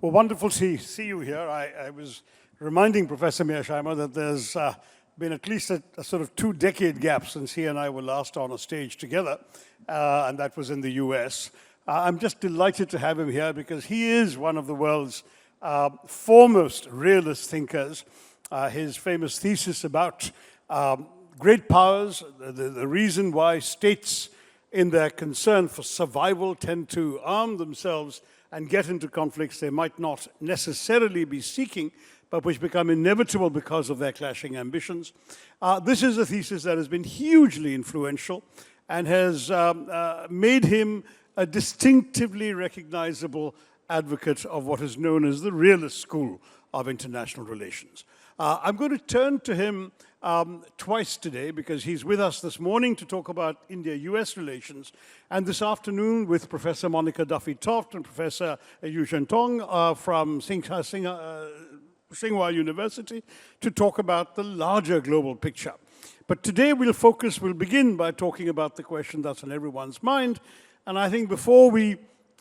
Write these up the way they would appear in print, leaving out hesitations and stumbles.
Well, wonderful to see you here. I was reminding Professor Mearsheimer that there's been at least a sort of 2-decade gap since he and I were last on a stage together, and that was in the US. I'm just delighted to have him here because he is one of the world's foremost realist thinkers. His famous thesis about great powers, the reason why states in their concern for survival tend to arm themselves and get into conflicts they might not necessarily be seeking, but which become inevitable because of their clashing ambitions. This is a thesis that has been hugely influential and has made him a distinctively recognizable advocate of what is known as the realist school of international relations. I'm going to turn to him twice today because he's with us this morning to talk about India-US relations, and this afternoon with Professor Monica Duffy-Toft and Professor Yu Zhentong from Tsinghua University to talk about the larger global picture. But today we'll begin by talking about the question that's on everyone's mind, and I think before we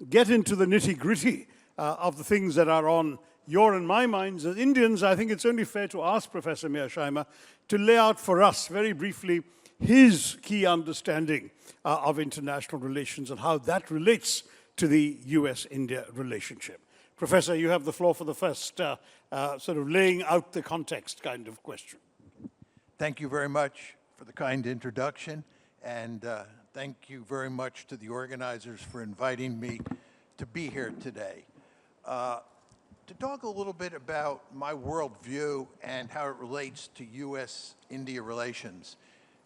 get into the nitty-gritty of the things that are on your and my minds as Indians, I think it's only fair to ask Professor Mearsheimer to lay out for us very briefly his key understanding of international relations and how that relates to the US-India relationship. Professor, you have the floor for the first sort of laying out the context kind of question. Thank you very much for the kind introduction, and thank you very much to the organizers for inviting me to be here today. To talk a little bit about my worldview and how it relates to US-India relations.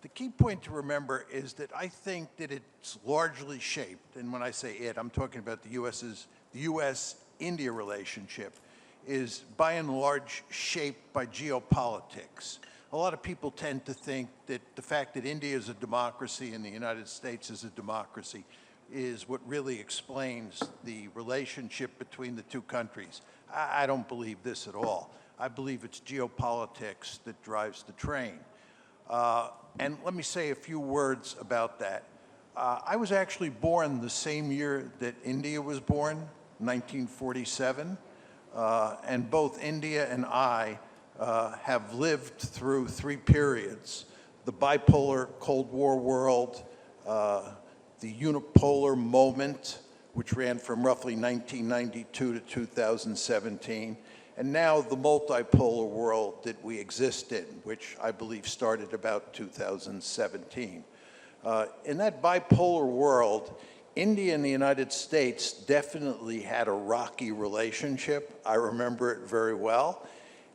The key point to remember is that I think that it's largely shaped, and when I say it, I'm talking about the US-India relationship, is by and large shaped by geopolitics. A lot of people tend to think that the fact that India is a democracy and the United States is a democracy is what really explains the relationship between the two countries. I don't believe this at all. I believe it's geopolitics that drives the train. And let me say a few words about that. I was actually born the same year that India was born, 1947, and both India and I have lived through 3 periods: the bipolar Cold War world, the unipolar moment, which ran from roughly 1992 to 2017, and now the multipolar world that we exist in, which I believe started about 2017. In that bipolar world, India and the United States definitely had a rocky relationship. I remember it very well.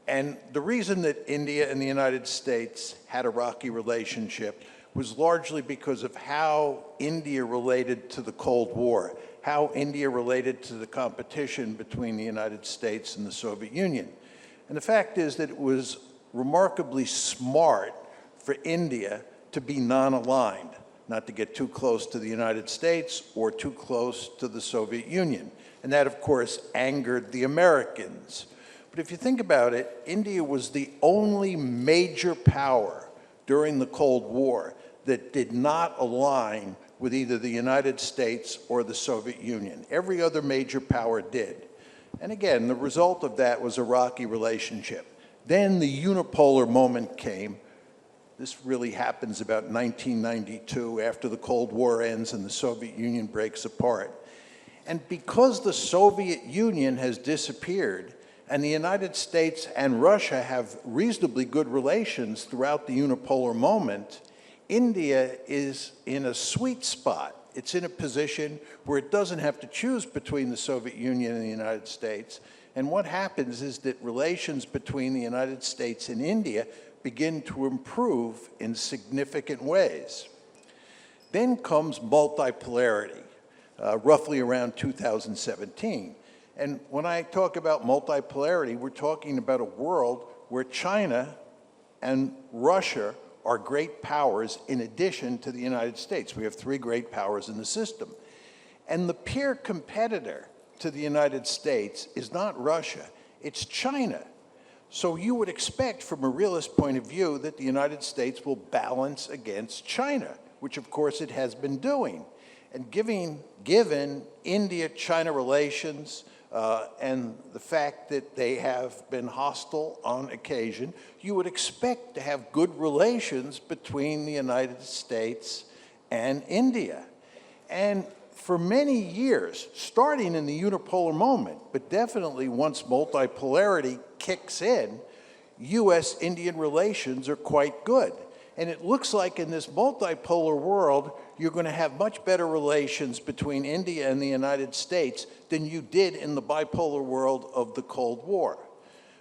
And the reason that India and the United States had a rocky relationship was largely because of how India related to the Cold War, how India related to the competition between the United States and the Soviet Union. And the fact is that it was remarkably smart for India to be non-aligned, not to get too close to the United States or too close to the Soviet Union. And that, of course, angered the Americans. But if you think about it, India was the only major power during the Cold War that did not align with either the United States or the Soviet Union. Every other major power did. And again, the result of that was a rocky relationship. Then the unipolar moment came. This really happens about 1992, after the Cold War ends and the Soviet Union breaks apart. And because the Soviet Union has disappeared, and the United States and Russia have reasonably good relations throughout the unipolar moment, India is in a sweet spot. It's in a position where it doesn't have to choose between the Soviet Union and the United States. And what happens is that relations between the United States and India begin to improve in significant ways. Then comes multipolarity, roughly around 2017. And when I talk about multipolarity, we're talking about a world where China and Russia are great powers in addition to the United States. We have 3 great powers in the system. And the peer competitor to the United States is not Russia, it's China. So you would expect from a realist point of view that the United States will balance against China, which of course it has been doing. And given India-China relations, and the fact that they have been hostile on occasion, you would expect to have good relations between the United States and India. And for many years, starting in the unipolar moment, but definitely once multipolarity kicks in, U.S.-Indian relations are quite good. And it looks like in this multipolar world, you're going to have much better relations between India and the United States than you did in the bipolar world of the Cold War.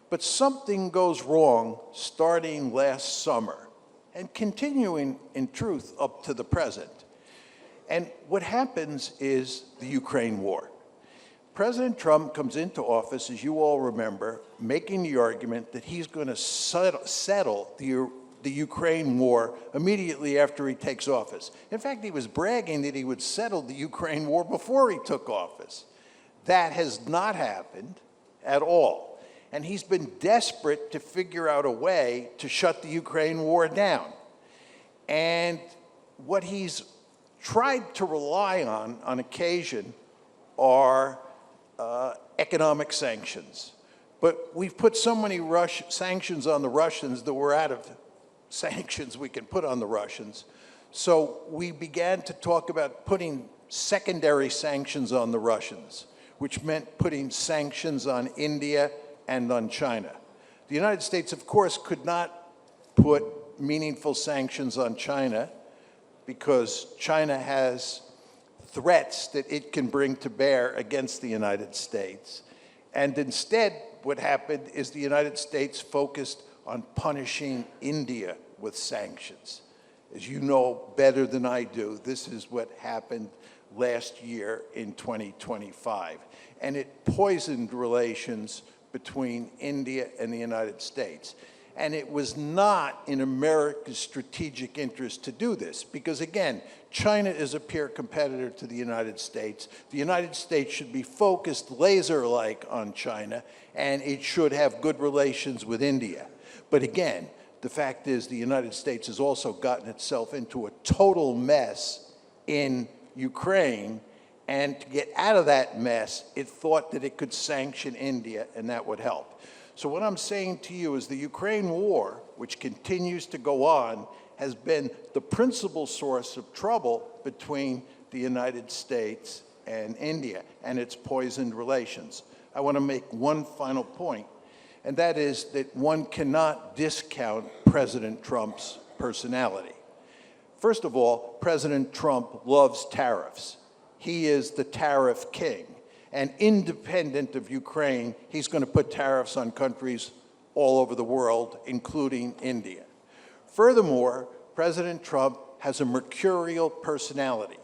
But something goes wrong starting last summer and continuing, in truth, up to the present. And what happens is the Ukraine war. President Trump comes into office, as you all remember, making the argument that he's going to settle the Ukraine war immediately after he takes office. In fact, he was bragging that he would settle the Ukraine war before he took office. That has not happened at all. And he's been desperate to figure out a way to shut the Ukraine war down. And what he's tried to rely on occasion, are economic sanctions. But we've put so many sanctions on the Russians that we're out of sanctions we can put on the Russians. So we began to talk about putting secondary sanctions on the Russians, which meant putting sanctions on India and on China. The United States, of course, could not put meaningful sanctions on China because China has threats that it can bring to bear against the United States. And instead, what happened is the United States focused on punishing India with sanctions. As you know better than I do, this is what happened last year in 2025. And it poisoned relations between India and the United States. And it was not in America's strategic interest to do this, because again, China is a peer competitor to the United States. The United States should be focused laser-like on China, and it should have good relations with India. But again, the fact is the United States has also gotten itself into a total mess in Ukraine, and to get out of that mess, it thought that it could sanction India, and that would help. So what I'm saying to you is the Ukraine war, which continues to go on, has been the principal source of trouble between the United States and India, and it's poisoned relations. I want to make one final point, and that is that one cannot discount President Trump's personality. First of all, President Trump loves tariffs. He is the tariff king. And independent of Ukraine, he's going to put tariffs on countries all over the world, including India. Furthermore, President Trump has a mercurial personality.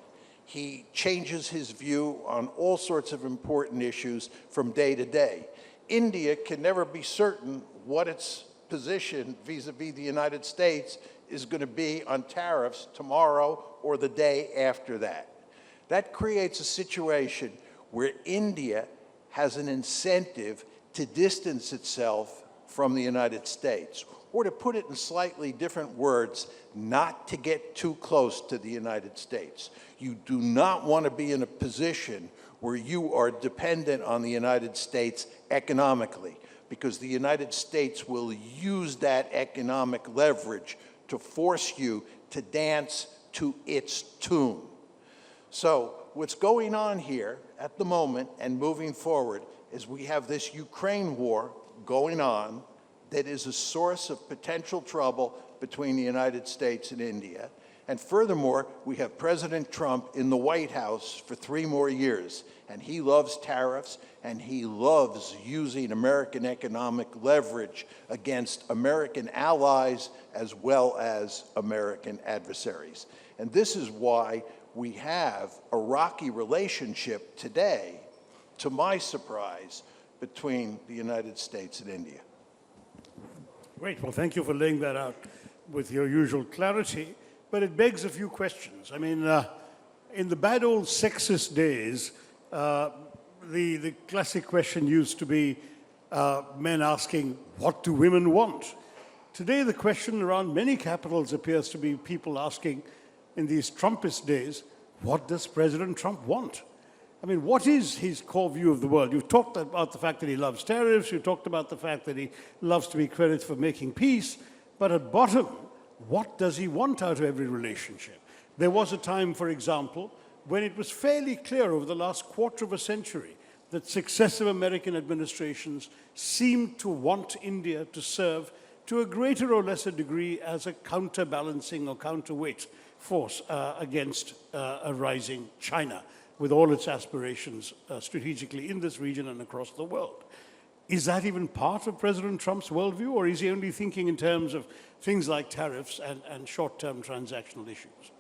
He changes his view on all sorts of important issues from day to day. India can never be certain what its position vis-a-vis the United States is going to be on tariffs tomorrow or the day after that. That creates a situation where India has an incentive to distance itself from the United States, or to put it in slightly different words, not to get too close to the United States. You do not want to be in a position where you are dependent on the United States economically, because the United States will use that economic leverage to force you to dance to its tune. So what's going on here at the moment and moving forward is we have this Ukraine war going on that is a source of potential trouble between the United States and India. And furthermore, we have President Trump in the White House for 3 more years. And he loves tariffs, and he loves using American economic leverage against American allies as well as American adversaries. And this is why we have a rocky relationship today, to my surprise, between the United States and India. Great. Well, thank you for laying that out with your usual clarity. But it begs a few questions. I mean, in the bad old sexist days, the classic question used to be men asking, what do women want? Today, the question around many capitals appears to be people asking, in these Trumpist days, what does President Trump want? I mean, what is his core view of the world? You've talked about the fact that he loves tariffs, you talked about the fact that he loves to be credited for making peace, but at bottom, what does he want out of every relationship? There was a time, for example, when it was fairly clear over the last quarter of a century that successive American administrations seemed to want India to serve to a greater or lesser degree as a counterbalancing or counterweight force against a rising China, with all its aspirations strategically in this region and across the world. Is that even part of President Trump's worldview, or is he only thinking in terms of things like tariffs and short-term transactional issues?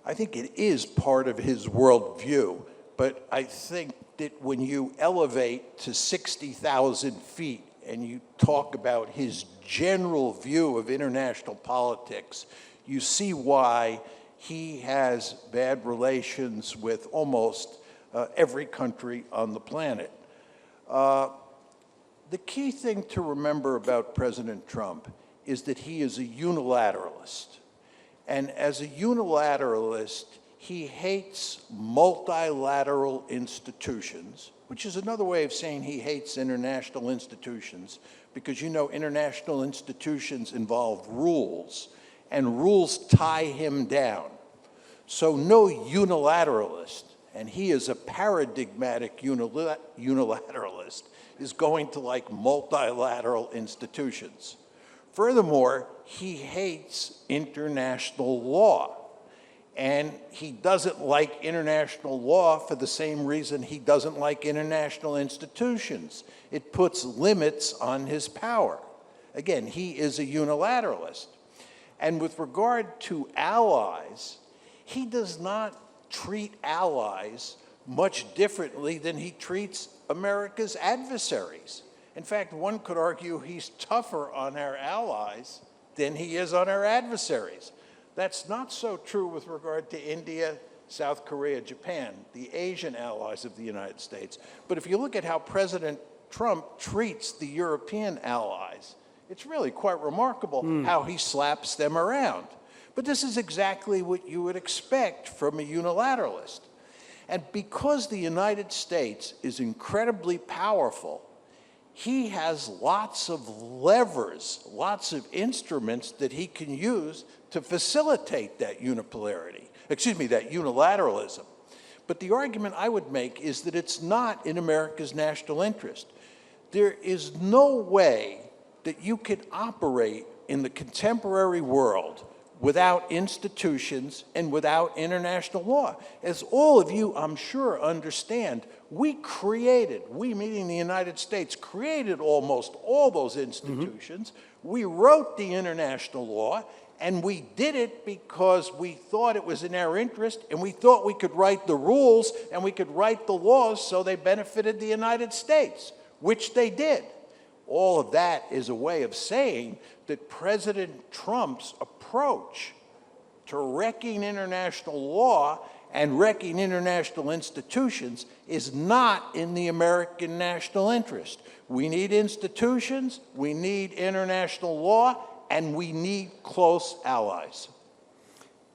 I think it is part of his worldview, but I think that when you elevate to 60,000 feet and you talk about his general view of international politics, you see why he has bad relations with almost every country on the planet. The key thing to remember about President Trump is that he is a unilateralist. And as a unilateralist, he hates multilateral institutions, which is another way of saying he hates international institutions, because you know international institutions involve rules, and rules tie him down. So no unilateralist, and he is a paradigmatic unilateralist, is going to like multilateral institutions. Furthermore, he hates international law. And he doesn't like international law for the same reason he doesn't like international institutions. It puts limits on his power. Again, he is a unilateralist. And with regard to allies, he does not treat allies much differently than he treats America's adversaries. In fact, one could argue he's tougher on our allies than he is on our adversaries. That's not so true with regard to India, South Korea, Japan, the Asian allies of the United States. But if you look at how President Trump treats the European allies, it's really quite remarkable how he slaps them around. But this is exactly what you would expect from a unilateralist. And because the United States is incredibly powerful, he has lots of levers, lots of instruments that he can use to facilitate that that unilateralism. But the argument I would make is that it's not in America's national interest. There is no way that you can operate in the contemporary world without institutions and without international law. As all of you, I'm sure, understand, we meaning the United States, created almost all those institutions. We wrote the international law, and we did it because we thought it was in our interest, and we thought we could write the rules and we could write the laws so they benefited the United States, which they did. All of that is a way of saying that President Trump's approach to wrecking international law and wrecking international institutions is not in the American national interest. We need institutions, we need international law, and we need close allies.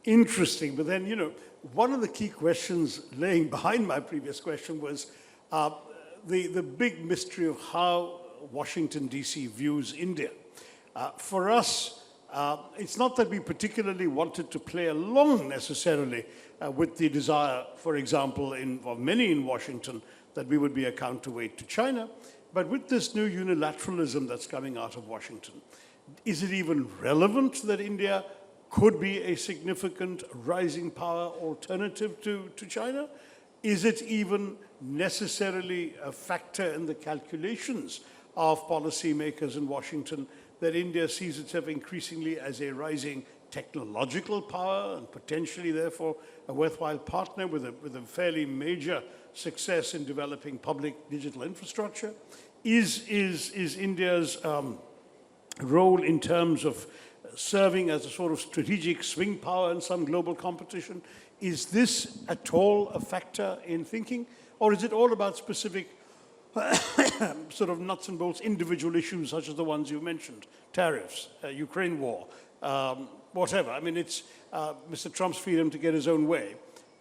Interesting, but then, you know, one of the key questions laying behind my previous question was the big mystery of how Washington, D.C. views India. For us, it's not that we particularly wanted to play along necessarily with the desire, for example, of many in Washington, that we would be a counterweight to China, but with this new unilateralism that's coming out of Washington, is it even relevant that India could be a significant rising power alternative to China? Is it even necessarily a factor in the calculations of policymakers in Washington that India sees itself increasingly as a rising technological power and potentially, therefore, a worthwhile partner with a fairly major success in developing public digital infrastructure? Is India's role in terms of serving as a sort of strategic swing power in some global competition, is this at all a factor in thinking? Or is it all about specific sort of nuts and bolts individual issues such as the ones you mentioned, tariffs, Ukraine war, whatever? I mean, it's Mr. Trump's freedom to get his own way.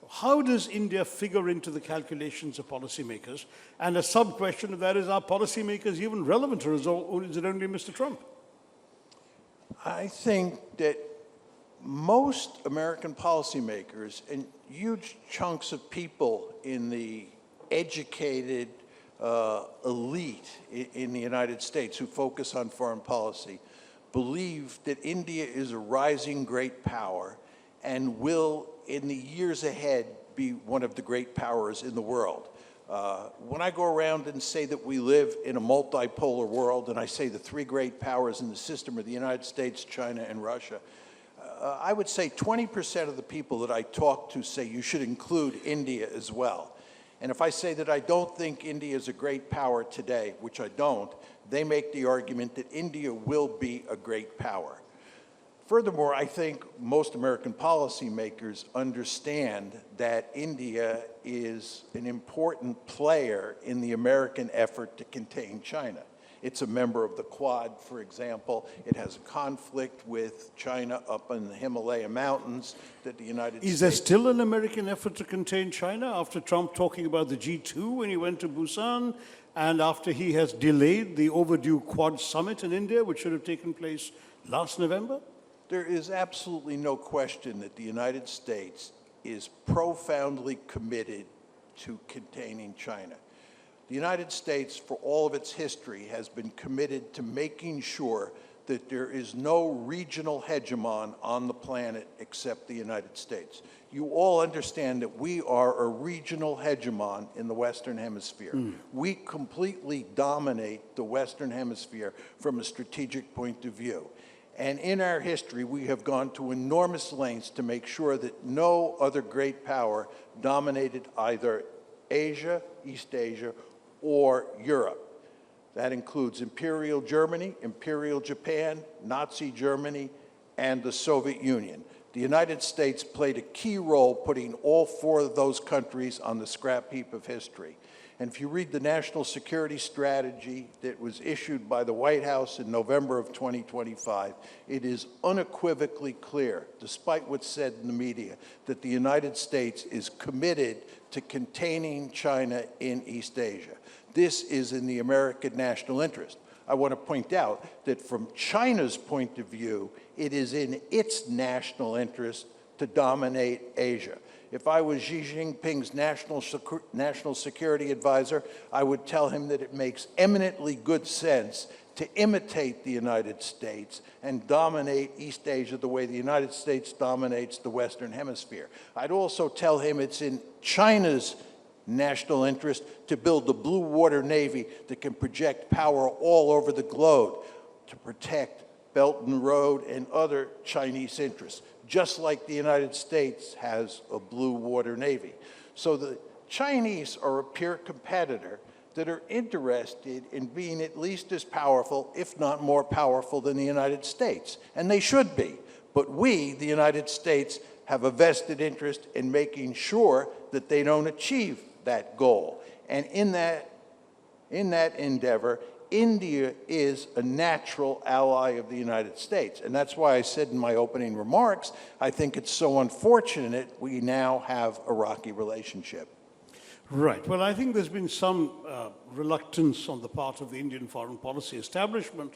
how does India figure into the calculations of policymakers? And a sub-question of that is, are policymakers even relevant, or is it only Mr. Trump? I think that most American policymakers and huge chunks of people in the educated elite in the United States who focus on foreign policy believe that India is a rising great power and will, in the years ahead, be one of the great powers in the world. When I go around and say that we live in a multipolar world, and I say the three great powers in the system are the United States, China, and Russia, I would say 20% of the people that I talk to say you should include India as well. And if I say that I don't think India is a great power today, which I don't, they make the argument that India will be a great power. Furthermore, I think most American policymakers understand that India is an important player in the American effort to contain China. It's a member of the Quad, for example. It has a conflict with China up in the Himalaya Mountains that the United States... Is there still an American effort to contain China after Trump talking about the G2 when he went to Busan, and after he has delayed the overdue Quad summit in India, which should have taken place last November? There is absolutely no question that the United States is profoundly committed to containing China. The United States, for all of its history, has been committed to making sure that there is no regional hegemon on the planet except the United States. You all understand that we are a regional hegemon in the Western Hemisphere. We completely dominate the Western Hemisphere from a strategic point of view. And in our history, we have gone to enormous lengths to make sure that no other great power dominated either Asia, East Asia, or Europe. That includes Imperial Germany, Imperial Japan, Nazi Germany, and the Soviet Union. The United States played a key role putting all four of those countries on the scrap heap of history. And if you read the national security strategy that was issued by the White House in November of 2025, it is unequivocally clear, despite what's said in the media, that the United States is committed to containing China in East Asia. This is in the American national interest. I want to point out that from China's point of view, it is in its national interest to dominate Asia. If I was Xi Jinping's national security advisor, I would tell him that it makes eminently good sense to imitate the United States and dominate East Asia the way the United States dominates the Western Hemisphere. I'd also tell him it's in China's national interest to build the Blue Water Navy that can project power all over the globe to protect Belt and Road and other Chinese interests, just like the United States has a Blue Water Navy. So the Chinese are a peer competitor that are interested in being at least as powerful, if not more powerful, than the United States. And they should be. But we, the United States, have a vested interest in making sure that they don't achieve that goal. And in that endeavor, India is a natural ally of the United States. And that's why I said in my opening remarks, I think it's so unfortunate we now have a rocky relationship. Right. Well, I think there's been some reluctance on the part of the Indian foreign policy establishment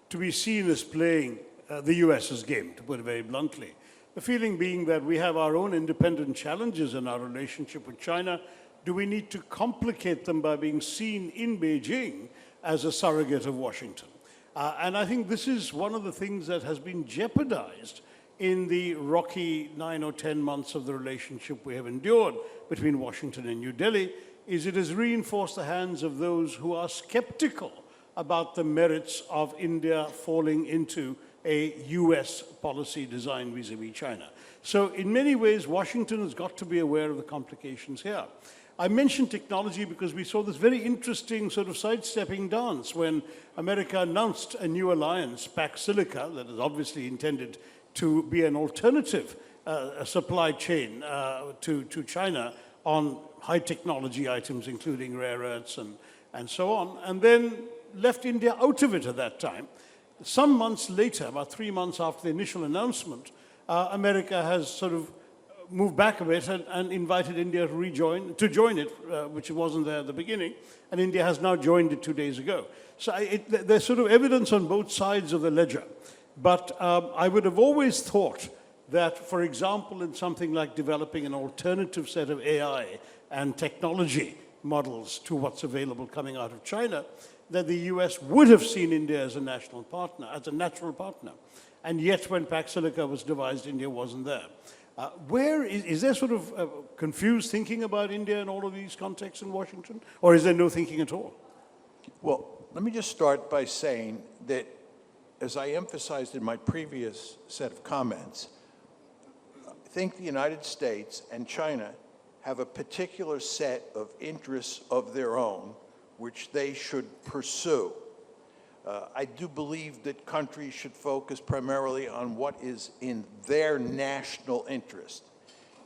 to be seen as playing the US's game, to put it very bluntly. The feeling being that we have our own independent challenges in our relationship with China. Do we need to complicate them by being seen in Beijing as a surrogate of Washington? And I think this is one of the things that has been jeopardized in the rocky 9 or 10 months of the relationship we have endured between Washington and New Delhi, is it has reinforced the hands of those who are skeptical about the merits of India falling into a US policy design vis-a-vis China. So in many ways, Washington has got to be aware of the complications here. I mentioned technology because we saw this very interesting sort of sidestepping dance when America announced a new alliance, Pax Silica, that is obviously intended to be an alternative supply chain to China on high technology items, including rare earths and so on, and then left India out of it at that time. Some months later, about 3 months after the initial announcement, America has sort of moved back a bit and invited India to join it, which wasn't there at the beginning, and India has now joined it 2 days ago. So there's sort of evidence on both sides of the ledger. But I would have always thought that, for example, in something like developing an alternative set of AI and technology models to what's available coming out of China, that the US would have seen India as a national partner, as a natural partner. And yet, when Pax Silica was devised, India wasn't there. Is there sort of confused thinking about India in all of these contexts in Washington? Or is there no thinking at all? Well, let me just start by saying that, as I emphasized in my previous set of comments, I think the United States and China have a particular set of interests of their own which they should pursue. I do believe that countries should focus primarily on what is in their national interest,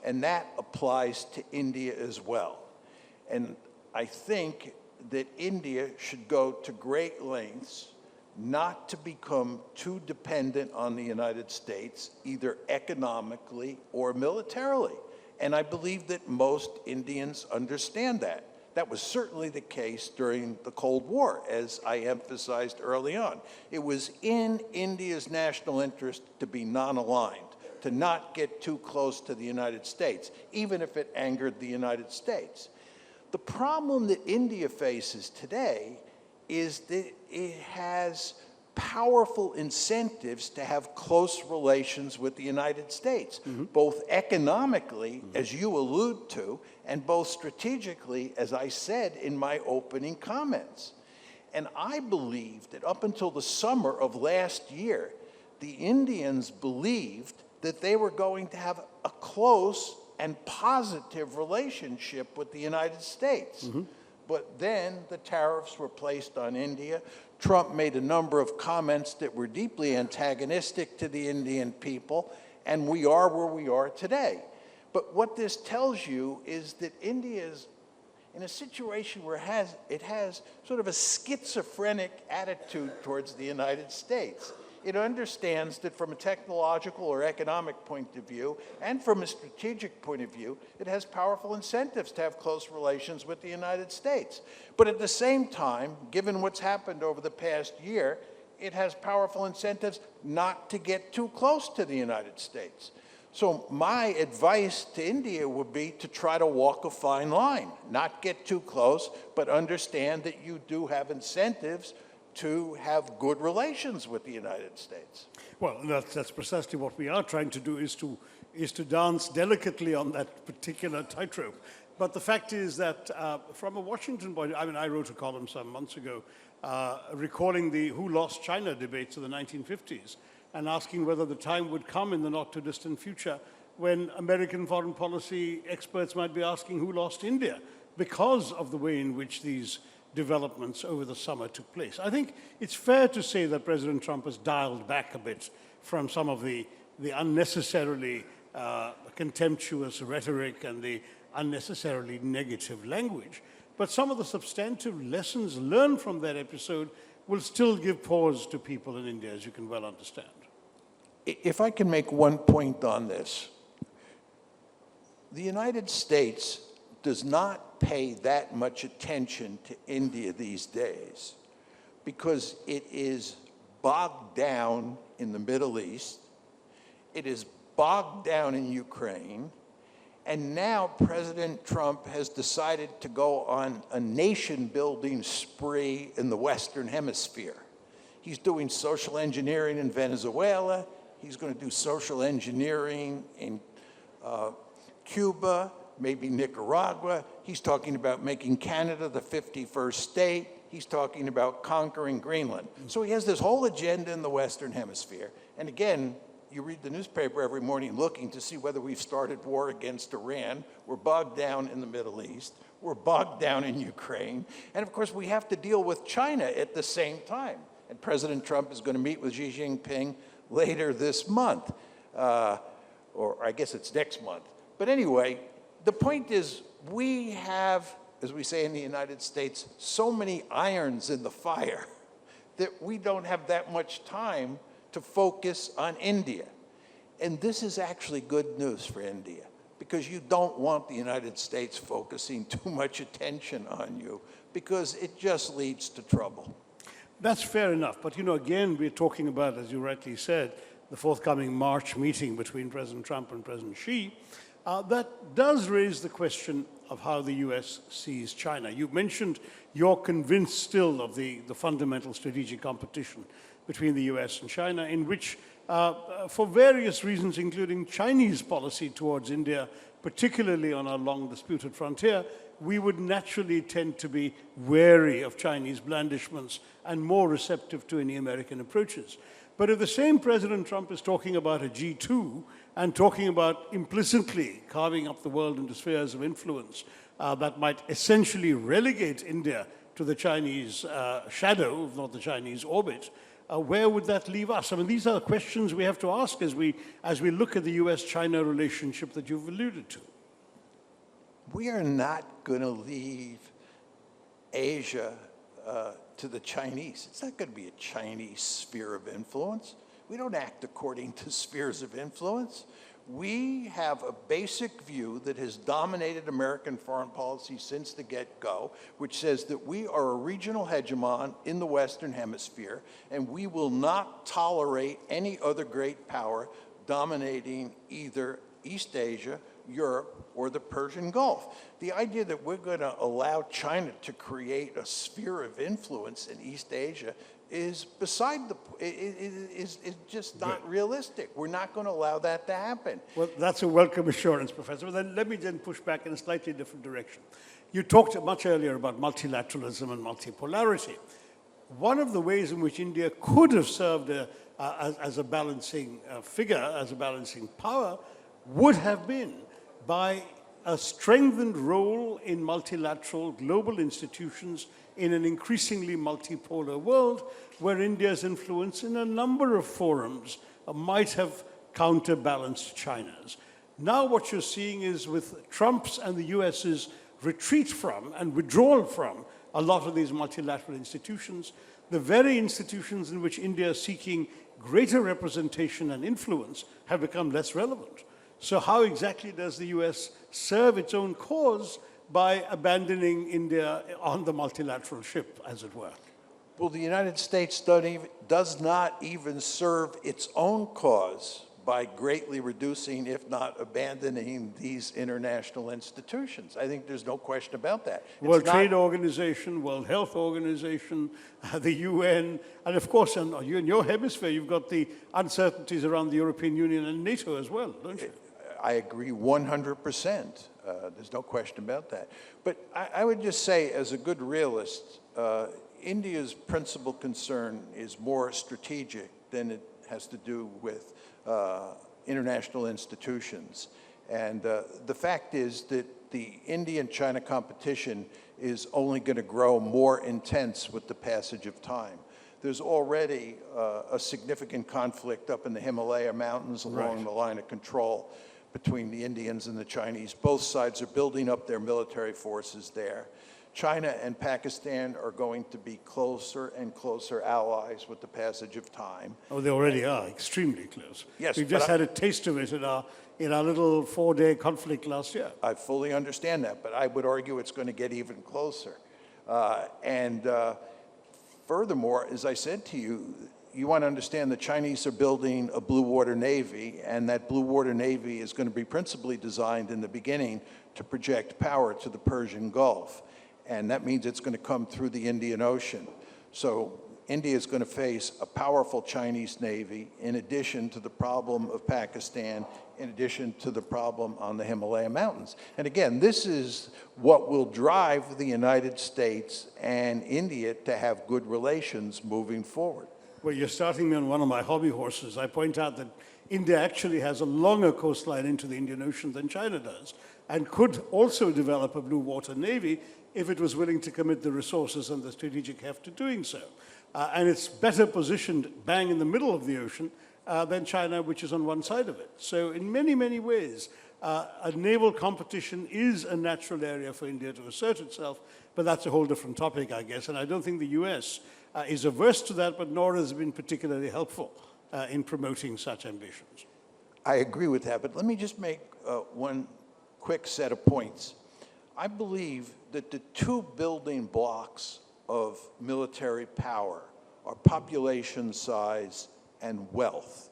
and that applies to India as well. And I think that India should go to great lengths not to become too dependent on the United States, either economically or militarily. And I believe that most Indians understand that. That was certainly the case during the Cold War, as I emphasized early on. It was in India's national interest to be non-aligned, to not get too close to the United States, even if it angered the United States. The problem that India faces today is that it has powerful incentives to have close relations with the United States, both economically, as you allude to, and both strategically, as I said in my opening comments. And I believe that up until the summer of last year, the Indians believed that they were going to have a close and positive relationship with the United States. But then the tariffs were placed on India. Trump made a number of comments that were deeply antagonistic to the Indian people, and we are where we are today. But what this tells you is that India is in a situation where it has sort of a schizophrenic attitude towards the United States. It understands that from a technological or economic point of view, and from a strategic point of view, it has powerful incentives to have close relations with the United States. But at the same time, given what's happened over the past year, it has powerful incentives not to get too close to the United States. So my advice to India would be to try to walk a fine line, not get too close, but understand that you do have incentives to have good relations with the United States. Well, that's precisely what we are trying to do, is to dance delicately on that particular tightrope. But the fact is that from a Washington point, I mean, I wrote a column some months ago recalling the who lost China debates of the 1950s and asking whether the time would come in the not too distant future when American foreign policy experts might be asking who lost India because of the way in which these developments over the summer took place. I think it's fair to say that President Trump has dialed back a bit from some of the unnecessarily contemptuous rhetoric and the unnecessarily negative language. But some of the substantive lessons learned from that episode will still give pause to people in India, as you can well understand. If I can make one point on this, the United States does not pay that much attention to India these days because it is bogged down in the Middle East, it is bogged down in Ukraine, and now President Trump has decided to go on a nation-building spree in the Western Hemisphere. He's doing social engineering in Venezuela, he's going to do social engineering in Cuba, maybe Nicaragua. He's talking about making Canada the 51st state. He's talking about conquering Greenland. So he has this whole agenda in the Western Hemisphere. And again, you read the newspaper every morning looking to see whether we've started war against Iran. We're bogged down in the Middle East. We're bogged down in Ukraine. And of course, we have to deal with China at the same time. And President Trump is going to meet with Xi Jinping later this month. Or I guess it's next month. But anyway, the point is, we have, as we say in the United States, so many irons in the fire that we don't have that much time to focus on India. And this is actually good news for India, because you don't want the United States focusing too much attention on you, because it just leads to trouble. That's fair enough. But, you know, again, we're talking about, as you rightly said, the forthcoming March meeting between President Trump and President Xi. That does raise the question of how the U.S. sees China. You mentioned you're convinced still of the fundamental strategic competition between the U.S. and China, in which, for various reasons, including Chinese policy towards India, particularly on our long disputed frontier, we would naturally tend to be wary of Chinese blandishments and more receptive to any American approaches. But if the same President Trump is talking about a G2 and talking about implicitly carving up the world into spheres of influence that might essentially relegate India to the Chinese shadow, if not the Chinese orbit, where would that leave us? I mean, these are questions we have to ask as we look at the US-China relationship that you've alluded to. We are not going to leave Asia to the Chinese. It's not going to be a Chinese sphere of influence. We don't act according to spheres of influence. We have a basic view that has dominated American foreign policy since the get-go, which says that we are a regional hegemon in the Western Hemisphere, and we will not tolerate any other great power dominating either East Asia, Europe, or the Persian Gulf. The idea that we're going to allow China to create a sphere of influence in East Asia is beside the is just not realistic. We're not going to allow that to happen. Well, that's a welcome assurance, Professor. But then let me push back in a slightly different direction. You talked much earlier about multilateralism and multipolarity. One of the ways in which India could have served as a balancing figure, as a balancing power, would have been by a strengthened role in multilateral global institutions in an increasingly multipolar world, where India's influence in a number of forums might have counterbalanced China's. Now what you're seeing is, with Trump's and the US's retreat from and withdrawal from a lot of these multilateral institutions, the very institutions in which India is seeking greater representation and influence have become less relevant. So how exactly does the US serve its own cause by abandoning India on the multilateral ship, as it were? Well, the United States does not even serve its own cause by greatly reducing, if not abandoning, these international institutions. I think there's no question about that. World Trade Organization, World Health Organization, the UN, and of course, in your hemisphere, you've got the uncertainties around the European Union and NATO as well, don't you? I agree 100%. There's no question about that. But I would just say, as a good realist, India's principal concern is more strategic than it has to do with international institutions. And the fact is that the India-China competition is only going to grow more intense with the passage of time. There's already a significant conflict up in the Himalaya Mountains along the line of control between the Indians and the Chinese. Both sides are building up their military forces there. China and Pakistan are going to be closer and closer allies with the passage of time. Oh, they already are, extremely close. Yes, we've just had a taste of it in our little 4-day conflict last year. I fully understand that, but I would argue it's going to get even closer. Furthermore, as I said to you, you want to understand the Chinese are building a blue water navy, and that blue water navy is going to be principally designed in the beginning to project power to the Persian Gulf. And that means it's going to come through the Indian Ocean. So India is going to face a powerful Chinese navy, in addition to the problem of Pakistan, in addition to the problem on the Himalaya Mountains. And again, this is what will drive the United States and India to have good relations moving forward. Well, you're starting me on one of my hobby horses. I point out that India actually has a longer coastline into the Indian Ocean than China does, and could also develop a blue water navy if it was willing to commit the resources and the strategic heft to doing so. And it's better positioned bang in the middle of the ocean than China, which is on one side of it. So in many, many ways, a naval competition is a natural area for India to assert itself, but that's a whole different topic, I guess. And I don't think the US is averse to that, but nor has been particularly helpful in promoting such ambitions. I agree with that, but let me just make one quick set of points. I believe that the two building blocks of military power are population size and wealth.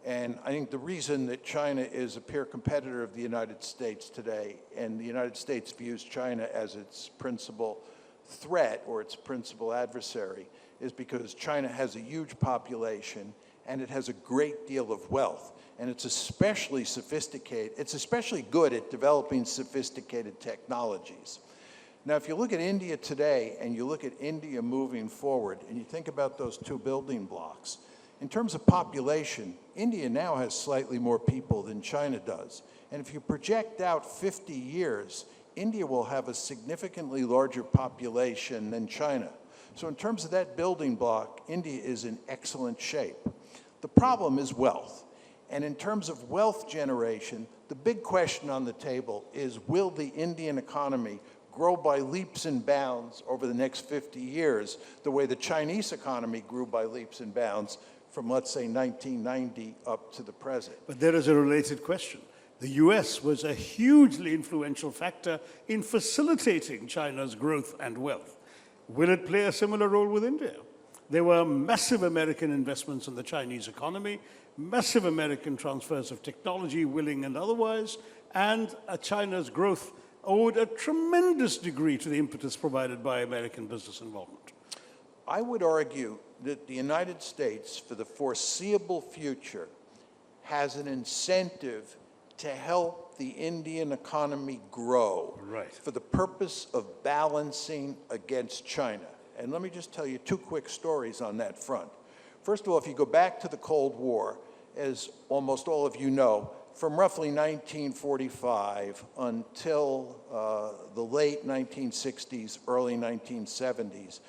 And I think the reason that China is a peer competitor of the United States today, and the United States views China as its principal threat or its principal adversary, is because China has a huge population and it has a great deal of wealth. And it's especially sophisticated, it's especially good at developing sophisticated technologies. Now, if you look at India today and you look at India moving forward and you think about those two building blocks, in terms of population, India now has slightly more people than China does. And if you project out 50 years, India will have a significantly larger population than China. So in terms of that building block, India is in excellent shape. The problem is wealth. And in terms of wealth generation, the big question on the table is, will the Indian economy grow by leaps and bounds over the next 50 years, the way the Chinese economy grew by leaps and bounds from, let's say, 1990 up to the present? But there is a related question. The US was a hugely influential factor in facilitating China's growth and wealth. Will it play a similar role with India? There were massive American investments in the Chinese economy, massive American transfers of technology, willing and otherwise, and China's growth owed a tremendous degree to the impetus provided by American business involvement. I would argue that the United States, for the foreseeable future, has an incentive to help the Indian economy grow for the purpose of balancing against China. And let me just tell you two quick stories on that front. First of all, if you go back to the Cold War, as almost all of you know, from roughly 1945 until the late 1960s, early 1970s,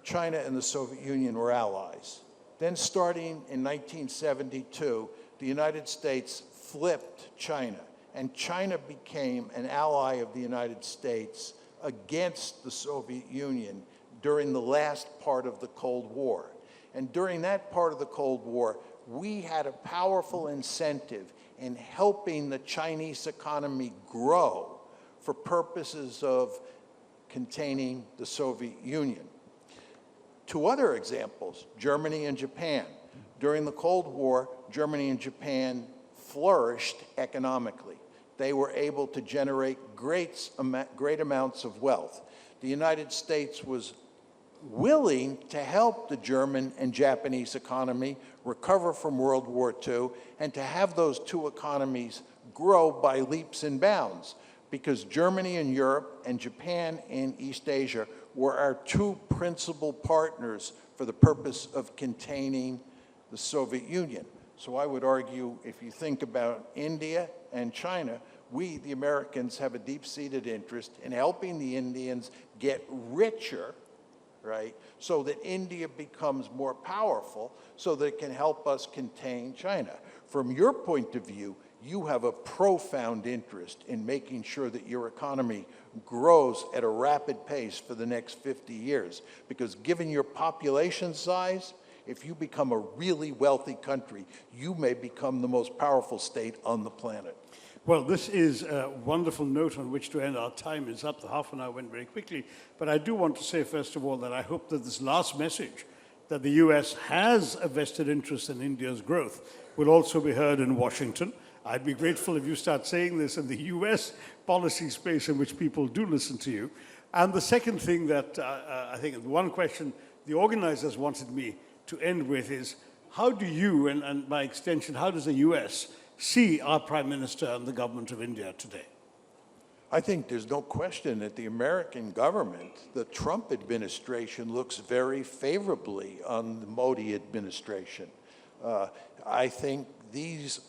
China and the Soviet Union were allies. Then starting in 1972, the United States flipped China, and China became an ally of the United States against the Soviet Union during the last part of the Cold War. And during that part of the Cold War, we had a powerful incentive in helping the Chinese economy grow for purposes of containing the Soviet Union. Two other examples, Germany and Japan. During the Cold War, Germany and Japan flourished economically. They were able to generate great amounts of wealth. The United States was willing to help the German and Japanese economy recover from World War II and to have those two economies grow by leaps and bounds, because Germany in Europe and Japan in East Asia were our two principal partners for the purpose of containing the Soviet Union. So I would argue, if you think about India and China, we, the Americans, have a deep-seated interest in helping the Indians get richer, right, so that India becomes more powerful, so that it can help us contain China. From your point of view, you have a profound interest in making sure that your economy grows at a rapid pace for the next 50 years, because given your population size, if you become a really wealthy country, you may become the most powerful state on the planet. Well, this is a wonderful note on which to end. Our time is up. The half an hour went very quickly. But I do want to say, first of all, that I hope that this last message, that the US has a vested interest in India's growth, will also be heard in Washington. I'd be grateful if you start saying this in the US policy space in which people do listen to you. And the second thing that I think, one question the organizers wanted me to end with is, how do you, and by extension, how does the US see our Prime Minister and the government of India today? I think there's no question that the American government, the Trump administration, looks very favorably on the Modi administration. I think these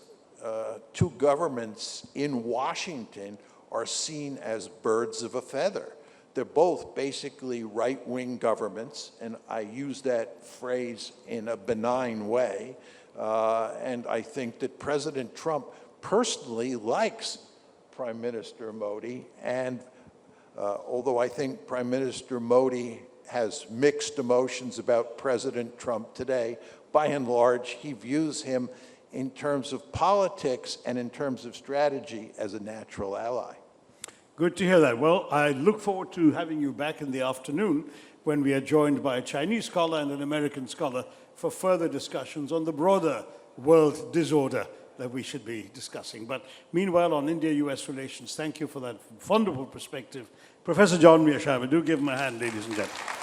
two governments in Washington are seen as birds of a feather. They're both basically right-wing governments, and I use that phrase in a benign way. And I think that President Trump personally likes Prime Minister Modi, and although I think Prime Minister Modi has mixed emotions about President Trump today, by and large, he views him in terms of politics and in terms of strategy as a natural ally. Good to hear that. Well, I look forward to having you back in the afternoon when we are joined by a Chinese scholar and an American scholar for further discussions on the broader world disorder that we should be discussing. But meanwhile, on India-US relations, thank you for that wonderful perspective. Professor John Mearsheimer, do give him a hand, ladies and gentlemen.